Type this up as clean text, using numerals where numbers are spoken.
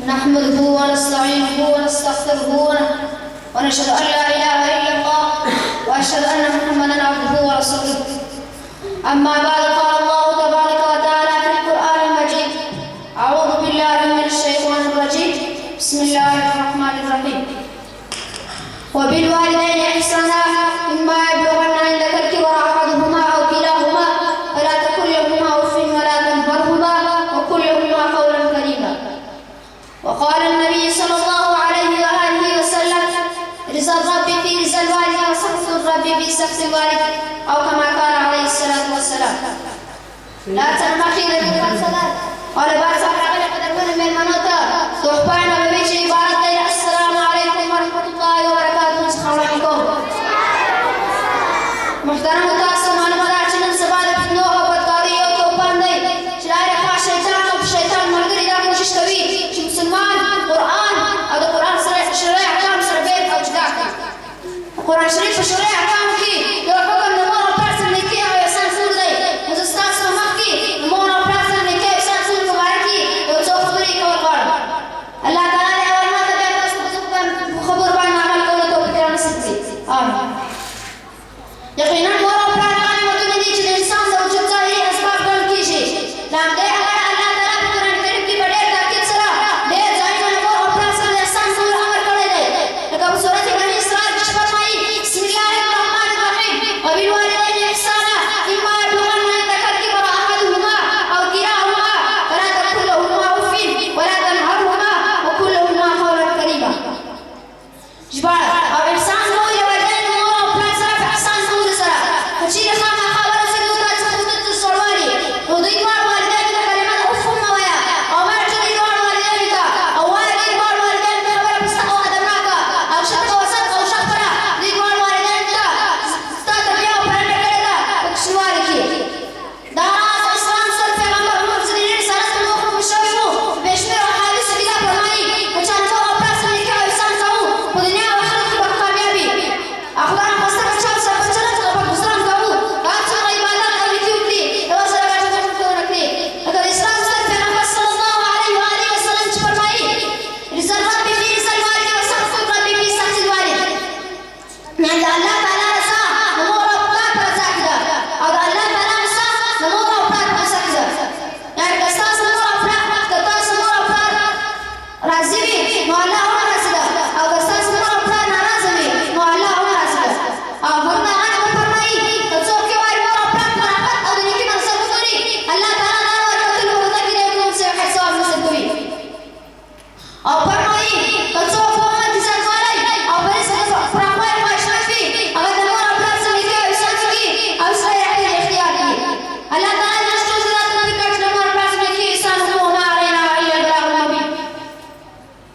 نحمده ونستعينه ونستغفره ونشهد أن لا إله إلا الله وأشهد أن محمدا عبده ورسوله. أما بعد، قال الله تبارك وتعالى في القرآن المجيد: أعوذ بالله من الشيطان الرجيم، بسم الله الرحمن الرحيم. وبالوالدين إحسانا إما يبلغن عندك الكبر أحدهما أو كلاهما فلا تقل لهما أف ولا تنهرهما وقل لهما قولا كريما. وقال النبي صلى الله عليه وآله وسلم: رضا الرب في رضا الوالد وسخط الرب في سخط الوالد، أو كما قال عليه الصلاة والسلام. لا تنبغي لذكر الصلاة قال بعض صاحب قدرون من المنوطة تحبان ببيش عبارة السلام عليكم ورحمة الله وبركاته. سخوانكم محترم متاسم معلومات عشان سبالة فتنو أو بدكاري أو توبان دي شلائر أخوة شيطان أو شيطان مرقر إذا كوشش كوي شي مسلمان قرآن أو ده قرآن شرائع أحكام سربيت أو جداك قرآن شريف شرائع أحكام كي لو حكم نمونا برسل نكي أو يسان سور دي مزستان سمح كي نمونا برسل نكي أو يسان سور مباركي لو توقف بريك والغار الله تعالى أول ما تبعت أصبحتكم خبر بان عمل قولة وبكرا نسيتي. آمين. यकीनन मोर अपराध काने मत नहीं जिन इंसान से उचित चाहिए असबाब गल कीजिए नाम दे अगर अल्लाह ताला कुरान करीम की बड़े ताकीद सरा दे जाय मन मोर अपराध से इंसान दूर अमर करे दे कब सूरत बनी इसरार की फरमाई बिस्मिल्लाहिर्रहमानिर्रहीम वबिलवालिदैन इहसाना इम्मा यबलुगन तकल की बरा अहदुहुमा अव किलाहुमा फला तक़ुल लहुमा उफ़्फ़िन वला तनहरहुमा वक़ुल लहुमा क़ौलन करीमा. जबार अब इंसान को ये वजह मोर अपराध से كثير خامة خبر سلوكا تخطط الصواري وضيق مع والدين كلمة أفهم ويا أو ما تريد مع والدين أو والدين مع والدين خبر بستقوا أدمناك أو شق وسط أو شقرة ضيق مع والدين استطيع وفرد كذا وكسوارك دارات إسلام سلف غمر مرسلين سنة المخ مشوفه بيشمر حادث كذا فرمائي وكان فوق أبراس منك وإنسان كمو ودنيا وآخرة بكاميابي أخبار مستقبل और